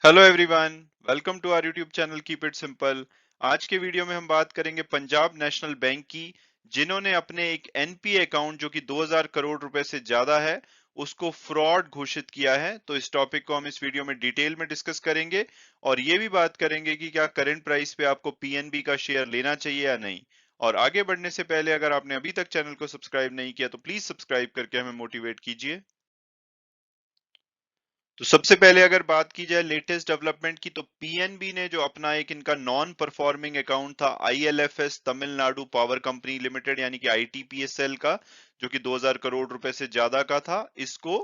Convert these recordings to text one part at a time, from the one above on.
Hello everyone, welcome to our YouTube channel keep it simple. आज के video में हम बात करेंगे पंजाब नेशनल बैंक की, जिन्होंने अपने एक एनपीए अकाउंट जो कि 2000 करोड़ रुपए से ज्यादा है, उसको फ्रॉड घोषित किया है। तो इस टॉपिक को हम इस वीडियो में डिटेल में डिस्कस करेंगे और ये भी बात करेंगे कि क्या करंट प्राइस पे आपको पीएनबी का शेयर लेना चाहिए या नहीं। और आगे बढ़ने से पहले अगर आपने अभी तक चैनल को सब्सक्राइब नहीं किया तो प्लीज सब्सक्राइब करके हमें मोटिवेट कीजिए। तो सबसे पहले अगर बात की जाए लेटेस्ट डेवलपमेंट की, तो पीएनबी ने जो अपना एक इनका नॉन परफॉर्मिंग अकाउंट था IL&FS Tamil Nadu power company limited यानी कि आईटीपीएसएल का, जो कि 2000 करोड़ रुपए से ज्यादा का था, इसको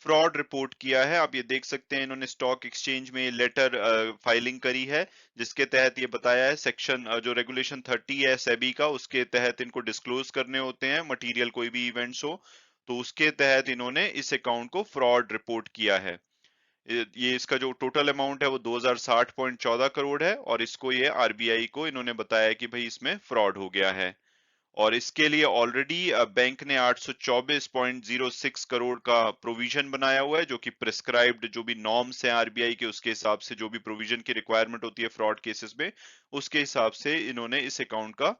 फ्रॉड रिपोर्ट किया है। आप ये देख सकते हैं, इन्होंने स्टॉक एक्सचेंज में लेटर फाइलिंग करी है, जिसके तहत ये बताया है सेक्शन जो रेगुलेशन 30 है सेबी का, उसके तहत इनको डिस्क्लोज करने होते हैं मटेरियल कोई भी इवेंट्स हो। तो उसके तहत इन्होंने इस अकाउंट को फ्रॉड रिपोर्ट किया है। ये इसका जो टोटल अमाउंट है वो 2060.14 करोड़ है, और इसको ये आरबीआई को इन्होंने बताया कि भाई इसमें फ्रॉड हो गया है। और इसके लिए ऑलरेडी बैंक ने 824.06 करोड़ का प्रोविजन बनाया हुआ है, जो कि प्रिस्क्राइब्ड जो भी नॉर्म्स हैं आरबीआई के, उसके हिसाब से जो भी प्रोविजन की रिक्वायरमेंट होती है फ्रॉड केसेस में, उसके हिसाब से इन्होंने इस अकाउंट का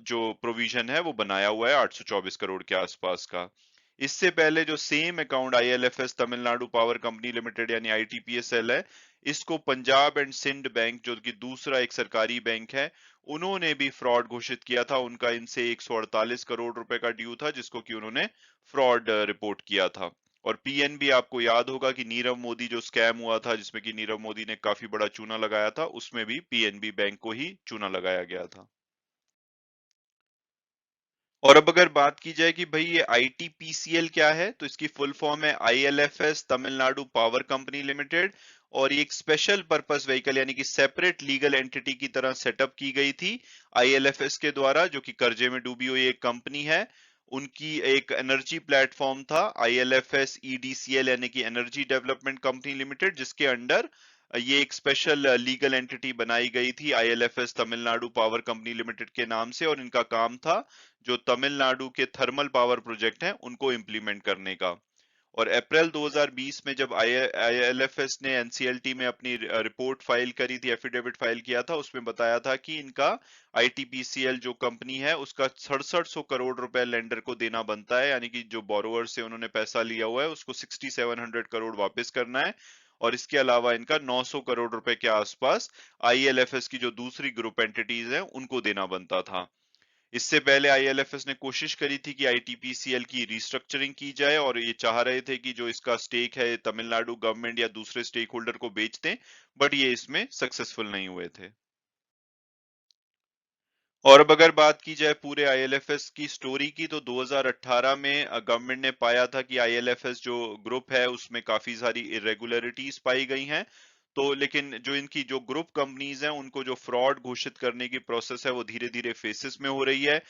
जो प्रोविजन है वो बनाया हुआ है 824 करोड़ के आसपास का। इससे पहले जो same account IL&FS Tamil Nadu power company limited यानी आईटीपीएसएल है, इसको पंजाब एंड सिंध बैंक जो कि दूसरा एक सरकारी बैंक है, उन्होंने भी फ्रॉड घोषित किया था। उनका इनसे 148 करोड़ रुपए का ड्यू था, जिसको कि उन्होंने फ्रॉड रिपोर्ट किया था। और पीएनबी, आपको याद होगा कि नीरव मोदी जो स्कैम हुआ था, जिसमें कि नीरव मोदी ने काफी बड़ा चूना लगाया था, उसमें भी पीएनबी बैंक को ही चूना लगाया गया था। और अब अगर बात की जाए कि भाई ये आईटीपीसीएल क्या है, तो इसकी फुल फॉर्म है IL&FS Tamil Nadu power company limited. और ये एक स्पेशल पर्पस व्हीकल यानी कि सेपरेट लीगल एंटिटी की तरह सेटअप की गई थी आईएलएफएस के द्वारा, जो कि कर्जे में डूबी हुई एक कंपनी है। उनकी एक एनर्जी प्लेटफॉर्म था आईएलएफएस ईडीसीएल यानी कि एनर्जी डेवलपमेंट कंपनी लिमिटेड, जिसके अंडर ये एक स्पेशल लीगल एंटिटी बनाई गई थी IL&FS Tamil Nadu power company limited के नाम से। और इनका काम था जो तमिलनाडु के थर्मल पावर प्रोजेक्ट हैं उनको इंप्लीमेंट करने का। और अप्रैल 2020 में जब आईएलएफएस ने एनसीएलटी में अपनी रिपोर्ट फाइल करी थी, एफिडेविट फाइल किया था, उसमें बताया था कि इनका आईटीपीसीएल जो कंपनी है उसका 6700 करोड़ रुपए लेंडर को देना बनता है, यानी कि जो बोरोवर से उन्होंने पैसा लिया हुआ है उसको 6700 करोड़ वापस करना है। और इसके अलावा इनका 900 करोड़ रुपए के आसपास आईएलएफएस की जो दूसरी ग्रुप एंटिटीज हैं उनको देना बनता था। इससे पहले आईएलएफएस ने कोशिश करी थी कि आईटीपीसीएल की रिस्ट्रक्चरिंग की जाए, और ये चाह रहे थे कि जो इसका स्टेक है तमिलनाडु गवर्नमेंट या दूसरे स्टेक होल्डर को बेच दें, बट ये इसमें सक्सेसफुल नहीं हुए थे। और अब अगर बात की जाए पूरे आईएलएफएस की स्टोरी की, तो 2018 में गवर्नमेंट ने पाया था कि आईएलएफएस जो ग्रुप है उसमें काफी सारी इरेगुलरिटीज पाई गई हैं। तो लेकिन जो इनकी जो ग्रुप कंपनीज हैं उनको जो फ्रॉड घोषित करने की प्रोसेस है वो धीरे धीरे फेसेस में हो रही है।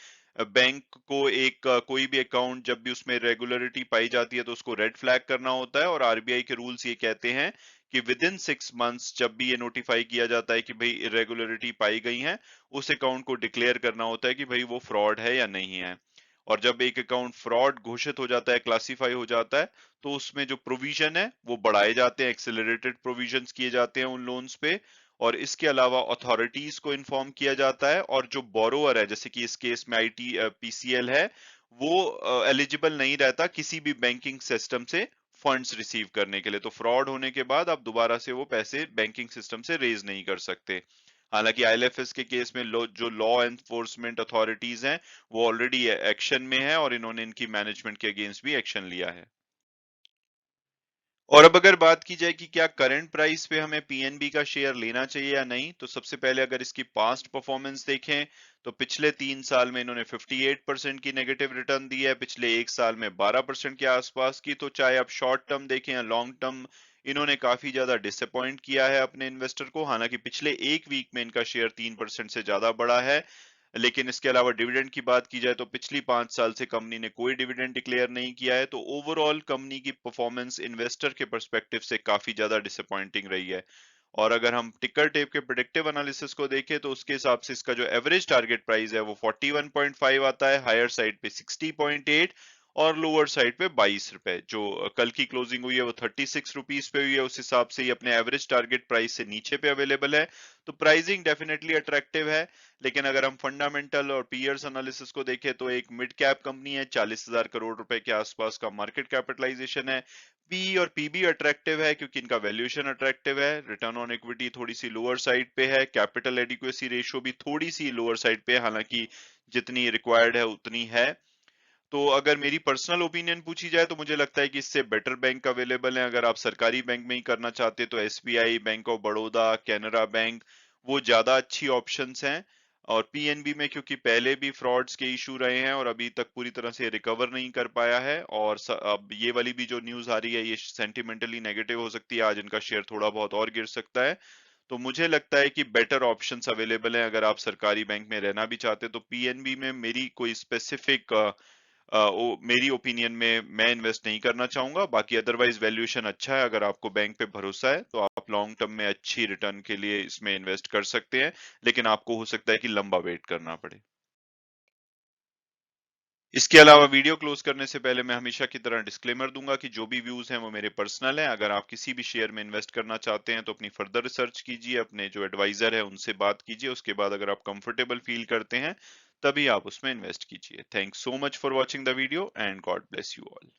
बैंक को एक कोई भी अकाउंट जब भी उसमें रेगुलरिटी पाई जाती है तो उसको रेड फ्लैग करना होता है, और आरबीआई के रूल्स ये कहते हैं कि विद इन 6 मंथ्स जब भी ये नोटिफाई किया जाता है कि भाई इरेगुलरिटी पाई गई है, उस अकाउंट को डिक्लेयर करना होता है कि भाई वो फ्रॉड है या नहीं है। और जब एक अकाउंट फ्रॉड घोषित हो जाता है, क्लासिफाई हो जाता है, तो उसमें जो प्रोविजन है वो बढ़ाए जाते हैं, एक्सेलरेटेड प्रोविजंस किए जाते हैं उन लोन्स पे। और इसके अलावा अथॉरिटीज को इन्फॉर्म किया जाता है, और जो बोरोवर है, जैसे कि इस केस में आईटी पीसीएल है, वो एलिजिबल नहीं रहता किसी भी बैंकिंग सिस्टम से फंड्स रिसीव करने के लिए। तो फ्रॉड होने के बाद आप दोबारा से वो पैसे बैंकिंग सिस्टम से रेज नहीं कर सकते। हालांकि आईएलएफएस के केस में जो लॉ एनफोर्समेंट अथॉरिटीज हैं वो ऑलरेडी एक्शन में है, और इन्होंने इनकी मैनेजमेंट के अगेंस्ट भी एक्शन लिया है। और अब अगर बात की जाए कि क्या करंट प्राइस पे हमें पीएनबी का शेयर लेना चाहिए या नहीं, तो सबसे पहले अगर इसकी पास्ट परफॉर्मेंस देखें, तो पिछले 3 साल में इन्होंने 58% की नेगेटिव रिटर्न दी है, पिछले एक साल में 12% के आसपास की। तो चाहे आप शॉर्ट टर्म देखें या लॉन्ग टर्म, इन्होंने काफी ज्यादा डिसअपॉइंट किया है अपने इन्वेस्टर को। हालांकि पिछले एक वीक में इनका शेयर 3% से ज्यादा बढ़ा है। लेकिन इसके अलावा डिविडेंड की बात की जाए तो पिछली 5 साल से कंपनी ने कोई डिविडेंड डिक्लेयर नहीं किया है। तो ओवरऑल कंपनी की परफॉर्मेंस इन्वेस्टर के पर्सपेक्टिव से काफी ज्यादा डिसअपॉइंटिंग रही है। और अगर हम टिकर टेप के प्रेडिक्टिव एनालिसिस को देखें तो उसके हिसाब से इसका जो एवरेज टारगेट प्राइस है वो 41.5 आता है, हायर साइड पे 60.8, और लोअर साइड पे 22 रुपए। जो कल की क्लोजिंग हुई है वो 36 रुपीज पे हुई है, उस हिसाब से ये अपने एवरेज टारगेट प्राइस से नीचे पे अवेलेबल है। तो प्राइसिंग डेफिनेटली अट्रैक्टिव है। लेकिन अगर हम फंडामेंटल और पीयर्स एनालिसिस को देखें तो एक मिड कैप कंपनी है, 40,000 करोड़ रुपए के आसपास का मार्केट कैपिटलाइजेशन है। पी और पीबी अट्रैक्टिव है क्योंकि इनका वैल्यूएशन अट्रैक्टिव है। रिटर्न ऑन इक्विटी थोड़ी सी लोअर साइड पे है। कैपिटल एडिक्वेसी रेशियो भी थोड़ी सी लोअर साइड पे है, हालांकि जितनी रिक्वायर्ड है उतनी है। तो अगर मेरी पर्सनल ओपिनियन पूछी जाए तो मुझे लगता है कि इससे बेटर बैंक अवेलेबल है। अगर आप सरकारी बैंक में ही करना चाहते तो SBI, bank of Baroda, Canara bank, वो ज्यादा अच्छी ऑप्शंस हैं। और पीएनबी में क्योंकि पहले भी फ्रॉड्स के इशू रहे हैं और अभी तक पूरी तरह से रिकवर नहीं कर पाया है, और अब ये वाली भी जो न्यूज आ रही है ये सेंटिमेंटली नेगेटिव हो सकती है, आज इनका शेयर थोड़ा बहुत और गिर सकता है। तो मुझे लगता है कि बेटर ऑप्शंस अवेलेबल हैं अगर आप सरकारी बैंक में रहना भी चाहते हैं। तो पीएनबी में मेरी कोई स्पेसिफिक मेरी ओपिनियन में मैं इन्वेस्ट नहीं करना चाहूंगा। बाकी अदरवाइज वैल्यूएशन अच्छा है, अगर आपको बैंक पे भरोसा है तो आप लॉन्ग टर्म में अच्छी रिटर्न के लिए इसमें इन्वेस्ट कर सकते हैं। लेकिन आपको हो सकता है कि लंबा वेट करना पड़े। इसके अलावा वीडियो क्लोज करने से पहले मैं हमेशा की तरह डिस्क्लेमर दूंगा कि जो भी व्यूज हैं वो मेरे पर्सनल हैं। अगर आप किसी भी शेयर में इन्वेस्ट करना चाहते हैं तो अपनी फर्दर रिसर्च कीजिए, अपने जो एडवाइजर है उनसे बात कीजिए, उसके बाद अगर आप कंफर्टेबल फील करते हैं तभी आप उसमें इन्वेस्ट कीजिए। Thanks so much for watching the video and God bless you all.